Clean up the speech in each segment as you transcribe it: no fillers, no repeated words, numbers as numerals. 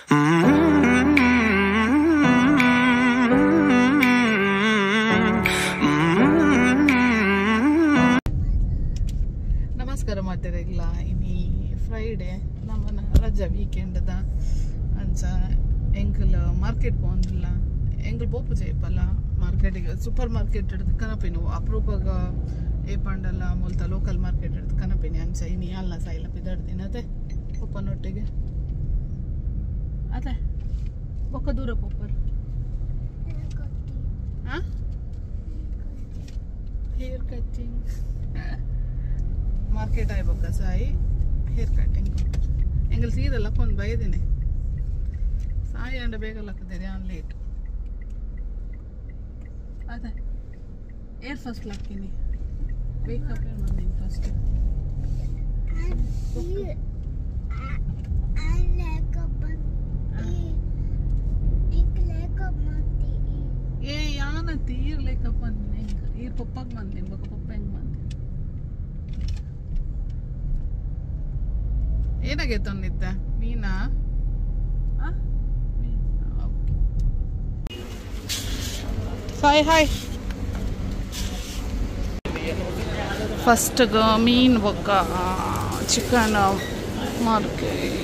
ನಮಸ್ಕಾರ ಮಾತಾಡಿಲ್ಲ ಇನ್ನಿ ಫ್ರೈಡೇ ನಮ್ಮನ ರಜಾ ವೀಕೆಂಡ್ದ ಅಂಚ ಎಂಕಲ್ ಮಾರ್ಕೆಟ್ ಪೋಂದಿಲ್ಲ ಎಂಕಲ್ ಬೋಪು ಜೈಪಲ್ಲ ಮಾರ್ಕೆಟಿಗೆ ಸೂಪರ್ ಮಾರ್ಕೆಟ್ ಹಿಡಿದು ಕನಪಿನು ಅಪರೂಪಗ ಏಪಂಡಲ್ಲ ಮೊಲ್ತ ಲೋಕಲ್ ಮಾರ್ಕೆಟ್ ಹಿಡಿದು ಕನಪಿನಿ ಅಂಚ ಇನ್ನಿ ಅಲ್ಲ ಸಾಯಿಲ್ಲ ಬಿದ್ದಾಡ್ತೀನಿ ಅದೇ ಪಪ್ಪನೊಟ್ಟಿಗೆ ಅದೇ ಬೊಕ್ಕ ದೂರ ಪಪ್ಪರ್ ಹೇರ್ ಕಟ್ಟಿಂಗ್ ಮಾರ್ಕೆಟ್ ಆಯ್ಬಕ್ಕ ಸಾಯಿ ಹೇರ್ ಕಟ್ಟಿಂಗ್ ಎಂಗಲ್ ಸೀದಲ್ಲ ಕೊಂದು ಬೈದೇನೆ ಸಾಯಿ ಅಂಡ ಬೇಗಲ್ಲಕ್ಕದೇನೆ ಆನ್ ಲೇಟ್ ಅದೇ ಏರ್ ಫಸ್ಟ್ ಲಕ್ಕಿನಿ ಬೇಕಪ್ ಬಂದಿನಿ ಫಸ್ಟ್ ಏ ಯಾನತ್ತಿ ಈರ್ ಲೇಕಪ್ ಬಂದಿನಿ ಈರ್ ಪಪ್ಪಾಗ ಬಂದಿನಿ ಬೊಕ್ಕ ಪಪ್ಪ ಹೆಂಗ್ ಬಂದಿನಿ ಏನಾಗೆ ತಂದಿದ್ದ ಮೀನಾ ಹಾಯ್ ಹಾಯ್ ಫಸ್ಟ್ ಮೀನ್ ಬೊಕ್ಕ ಚಿಕನ್ ಮಾರ್ಕೆಟ್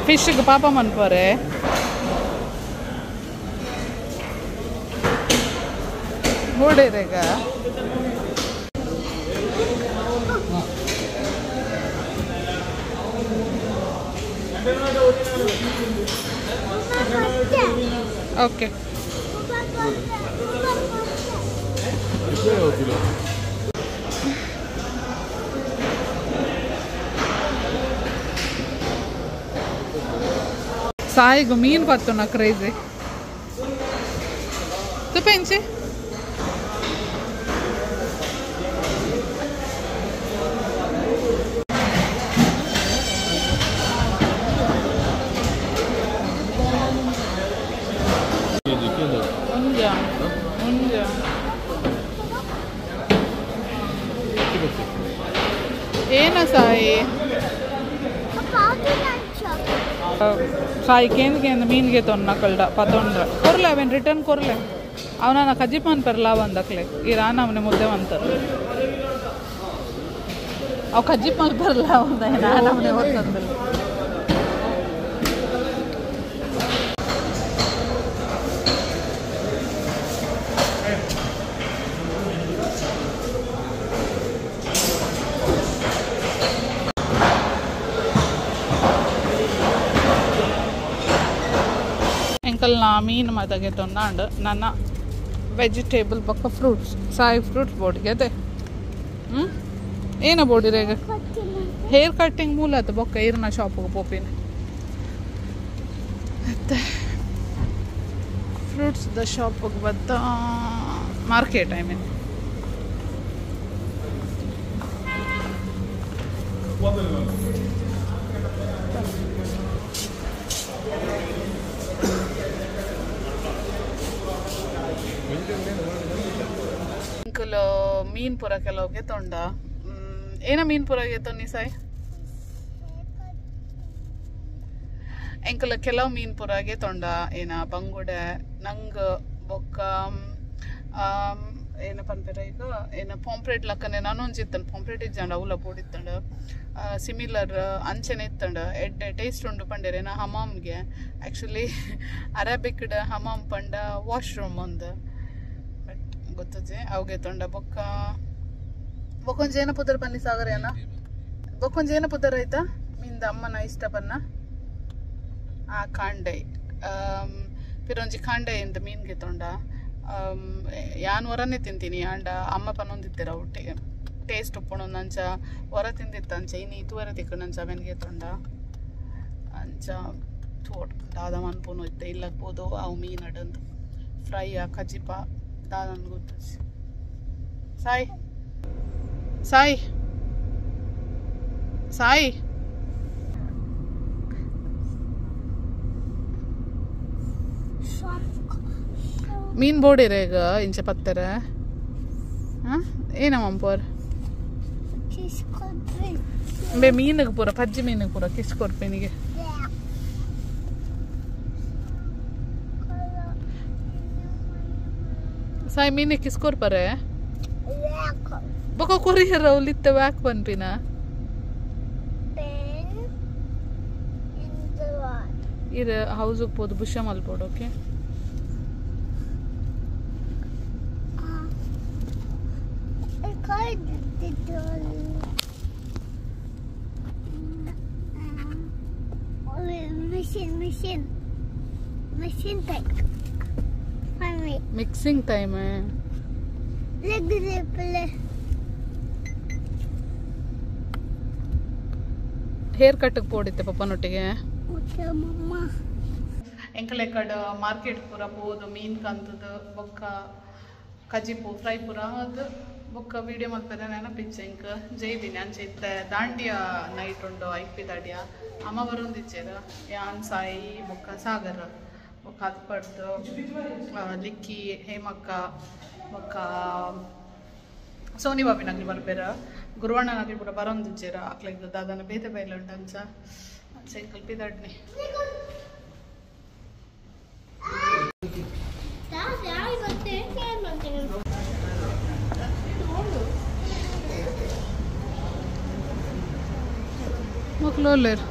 ಫಿಶ್ ಪಾಪ ಮನ್ಪೋರೆ ಓಡೇರೆಗ ಓಕೆ ಸಾಯಿಗೂ ಮೀನು ಪತ್ತು ನಾ ಕ್ರೇಜಿ ತುಪ್ಪೆಂಚಿ ಏನ ಸಾಯಿ ಸಾಯಿ ಕೇಂದ್ರ ಮೀನಿಗೆ ತೊನ್ನ ಕಳ್ದ ಪತೊಂಡ್ರ ಕೊರ್ಲೆ ಅವೇನು ರಿಟರ್ನ್ ಕೊರ್ಲೆ ಅವನ ಕಜಿಪನ್ ಪರ್ಲ ಬಂದಕ್ಲೆ ಈ ರಾನ ಅವನೇ ಮುದ್ದೆ ಅಂತಾರೆ ಅವು ಕಜಿಪನ್ ಪರ್ಲ ಒಂದ ನಾನು ಅವನೇ ಓದ್ತಂದಿಲ್ಲ ಎಂಕಲ್ ನಾ ಮೀನು ಮದಗೆ ತೊಂದಾಂಡು ನನ್ನ ವೆಜಿಟೇಬಲ್ ಬೊಕ್ಕ ಫ್ರೂಟ್ಸ್ ಸಾಯಿ ಫ್ರೂಟ್ಸ್ ಬೋರ್ಡ್ಗೆ ಅದೇ ಏನ ಬೋರ್ಡಿರ ಈಗ ಹೇರ್ ಕಟ್ಟಿಂಗ್ ಮೂಲ ಅದು ಬೊಕ್ಕ ಈರ್ನ ಶಾಪಿಗೆ ಪೋಪಿನ ಮತ್ತೆ ಫ್ರೂಟ್ಸ್ದ ಶಾಪಿಗೆ ಬತ್ತ ಮಾರ್ಕೆಟ್ ಐ ಮೀನ್ ಅಂಕಲ್ ಮೀನ್ ಪುರ ಕೆಲವಕ್ಕೆ ತೊಂಡ ಏನ ಮೀನ್ ಪುರಗೆ ತೊನ್ನಿ ಸಾಯ್ ಎಂಕಲ್ ಕೆಲವು ಮೀನ್ ಪುರಗೆ ತೊಂಡ ಏನ ಬಂಗುಡೆ ನಂಗ್ ಬೊಕ್ಕ ಏನ ಪನ್ಪೆರ ಈಗ ಏನ ಪಾಂಪ್ರೇಟ್ ಲಕ್ಕನೆ ನಾನು ಒಂಜಿತ್ತಂಡು ಪಾಂಪ್ರೇಟ್ ಇಜ್ಜಂಡು ಅವಲ ಪೋಡಿತ್ತಂಡು ಸಿಮಿಲರ್ ಅಂಚೆನೆ ಇತ್ತಂಡು ಎಡ್ಡೆ ಟೇಸ್ಟ್ ಉಂಡು ಪಂಡೇರೆ ನಾ ಹಮಾಮ್ಗೆ ಆ್ಯಕ್ಚುಲಿ ಅರೇಬಿಕ್ಡ್ ಹಮಾಮ್ ಪಂಡ ವಾಶ್ರೂಮ್ ಒಂದು ಬಟ್ ಗೊತ್ತಜೆ ಅವಗೆ ತೊಂಡ ಬೊಕ್ಕ ಬೊಕ್ಕೊಂದು ಜೇನ ಪುದರ್ ಬನ್ನಿ ಸಾಗರೇನ ಬೊಕ್ಕೊಂದು ಜೇನ ಪುದರ್ ಆಯ್ತಾ ಮಿಂದ ಅಮ್ಮನ ಇಷ್ಟ ಬನ್ನ ಆ ಕಾಂಡೆ ಪಿರೊಂಜಿ ಕಾಂಡೆ ಇಂದ ಮೀನ್ಗೆ ತೊಂಡ ಯಾನ್ ಹೊರನೇ ತಿಂತೀನಿ ಅಂಡ ಅಮ್ಮ ಪನ್ನೊಂದಿತ್ತೀರ ಒಟ್ಟಿಗೆ ಟೇಸ್ಟ್ ಉಪ್ಪುಣೊಂದು ಅಂಚ ಹೊರ ತಿಂದಿತ್ತ ಅಂಚ ಇನ್ನು ಇದುವರೆ ತಿಕ್ಕಣಂಚ ಅವನಿಗೆ ತೊಂಡ ಅಂಚ ತೋಟ ದಾದ ಮನ್ಪುನು ಇತ್ತೆ ಇಲ್ಲಕ್ಬೋದು ಅವು ಮೀನು ಅಡಂದು ಫ್ರೈ ಕಜಿಪ ದಾದನ್ ಗೊತ್ತು ಸಾಯ್ ಸಾಯ್ ಸಾಯಿ ಮೀನ್ ಬೋಡಿರ ಈಗ ಇಂಚೆ ಪತ್ತರ ಏನಮ್ಮ ಪೋರ್ ಬೇ ಮೀನಿಗೆ ಪೂರ ಪಜ್ಜಿ ಮೀನಿಗೆ ಪೂರ ಕಿಸ್ಕೊರ್ಪೇನಿಗೆ ಸಾಯಿ ಮೀನಿಗೆ ಕಿಸ್ಕೊರ್ಪರೆ ಬೊಕ ಕೊರಿಯರ್ ಅವಲಿತ್ತ ವ್ಯಾಕ್ ಪನ್ಪಿನ ಇರ ಹೌಸ್ ಹೋಗ್ಬೋದು ಬುಷ ಮಲ್ಬೋದು okay mixing time hair cut ಪೋಡಿತ್ತೆ ಪಪ್ಪನೊಟ್ಟಿಗೆ ಎಂಕಲೆ ಕಡೆ ಮಾರ್ಕೆಟ್ ಪೂರ ಪೋದು ಮೀನ್ ಕಂತದ್ದು ಬೊಕ್ಕ ಕಜಿ ಪೂ ಫ್ರೈ ಪೂರ ಅದು ಬೊಕ್ಕ ವಿಡಿಯೋ ಮಲ್ಪದ ನೆನಪಿಚ್ಚೆ ಇಂಕ ಜೈದಿನಿ ಅಂಚೆ ಇತ್ತ ದಾಂಡಿಯ ನೈಟ್ ಉಂಡು ಐಪಿ ದಾಡಿಯ ಅಮ್ಮ ಬರೋಂದಿಚ್ಚೇರ ಯಾನ್ ಸಾಯಿ ಬೊಕ್ಕ ಸಾಗರ್ ಬೊಕ್ಕ ಅದು ಪಡ್ದು ಲಿಕ್ಕಿ ಹೇಮಕ್ಕ ಬೊಕ್ಕ ಸೋನಿ ಬಾಬಿ ನಗಲಿ ಬರ್ಬೇರ ಗುರುವಣ್ಣ ನಗಲಿ ಪೂರ ಬರೋಂದಿಚ್ಚೇರ ಅಕ್ಲಿಗೆ ದಾದನ ಬೇತೆ ಬೈಲ ಉಂಟು ಅಂಚ ಅಂಚೆ ಕಲ್ಪಿದಾಡ್ನಿ ಮಕ್ಕಳು ಲೇರ್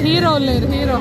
ಹೀರೋ ಲೇರ್ ಹೀರೋ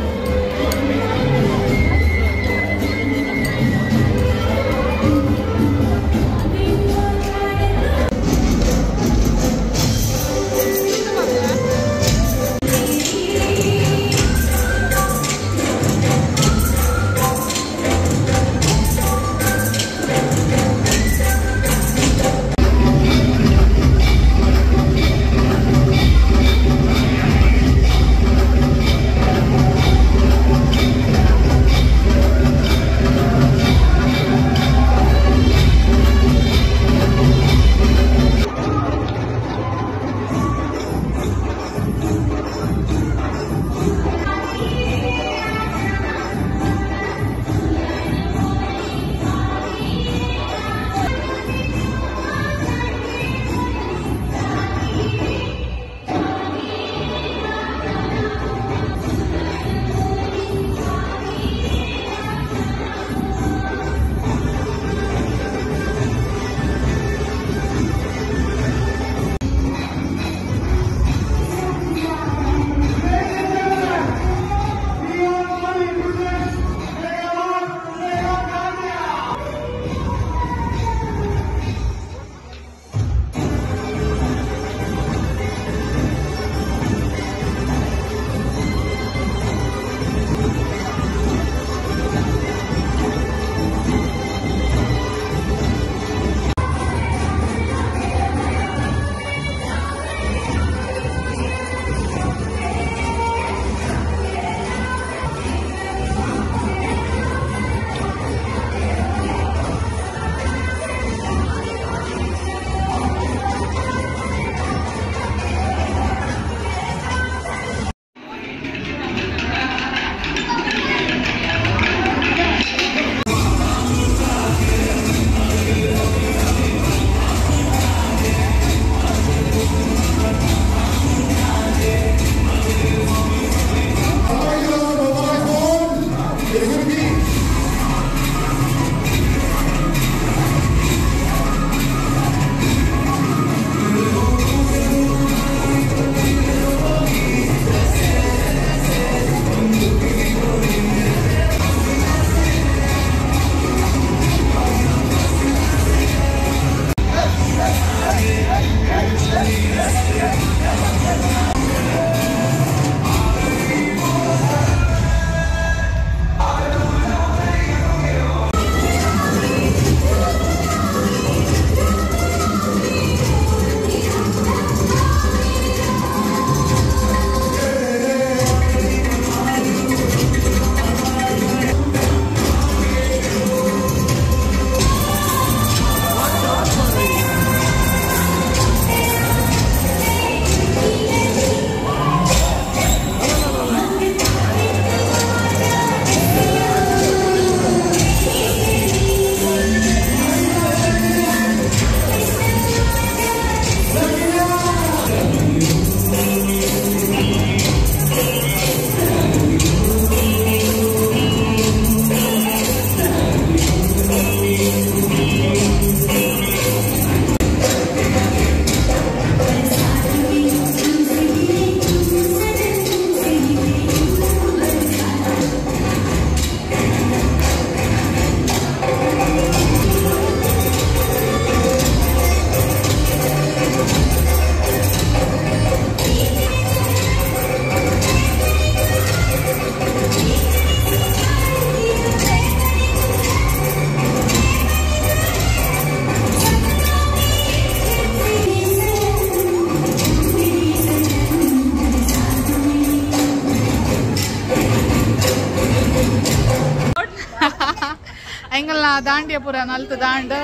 ದಾಂಡಿಯ ಪೂರ ನಲ್ತು ದಾಂಡ್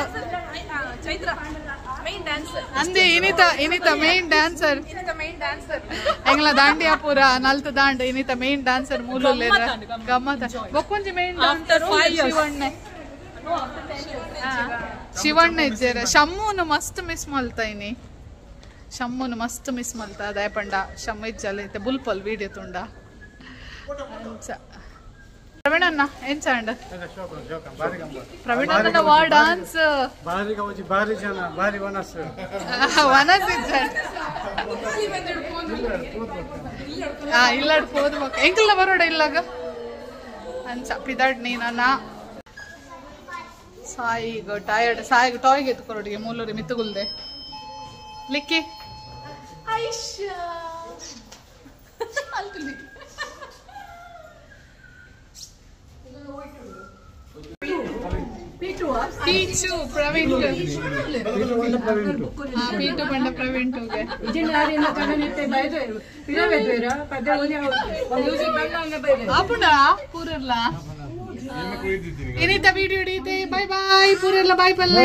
ಅಂದೆ ಇನಿತ ಮೇನ್ ಡ್ಯಾನ್ಸರ್ ಎಂಗ್ಲ ದಾಂಡಿಯ ಪೂರ ನಲ್ತು ದಾಂಡ್ ಇನಿತ ಮೇನ್ ಡ್ಯಾನ್ಸರ್ ಮೂಲುಲ್ಲೇರ ಗಮ್ಮತ ಬೊಕ್ಕೊಂಜಿ ಮೇನ್ ಡ್ಯಾನ್ಸರ್ ಶಿವಣ್ಣ ಇಜ್ಜೇರ ಶಮ್ಮುನು ಮಸ್ತ್ ಮಿಸ್ ಮಲ್ತೈನಿ ಶಮ್ಮುನು ಮಸ್ತ್ ಮಿಸ್ ಮಲ್ತ ಅದೇ ಪಂಡ ಶಮ್ಮ ಇಜ್ಜಲ್ಲ ಐತೆ ಬುಲ್ಪಲ್ ವೀಡಿಯೋ ತುಂಡ ಪ್ರವೀಣಣ್ಣ ಏನ್ ಚಾಂಡ ಪ್ರವೀಣಣ್ಣ ವಾ ಡಾನ್ಸ್ ವನಸ್ ಇಲ್ಲಾಡ್ ಹೋದ ಎಂಕಲ್ನ ಬರೋಡ ಇಲ್ಲಾಗ ಅಂಚ ಪಿದಾಡ್ ನೀನನ್ನ ಸಾಯಿಗ ಟಯರ್ಡ್ ಸಾಯಿಗ ಟಾಯ್ಗೆ ಎತ್ಕೊರೋಡಿಗೆ ಮೂಲೂರಿ ಮಿತ್ತುಗುಲ್ದೆ ಲಿಕ್ಕಿ ಪೀಚು ಪ್ರವೀಣ್ ಪೀಟು ಬಂಡ ಪ್ರವೀಣ್ ಟೂಗೆ ಆಪುಂಡ ಪೂರಲ್ಲ ಏನಿತ ವಿಡಿಯೋ ಹಿಡಿಯುತ್ತೆ ಬಾಯ್ ಬಾಯ್ ಪೂರೆಲ್ಲ ಬಾಯ್ ಪಲ್ಲ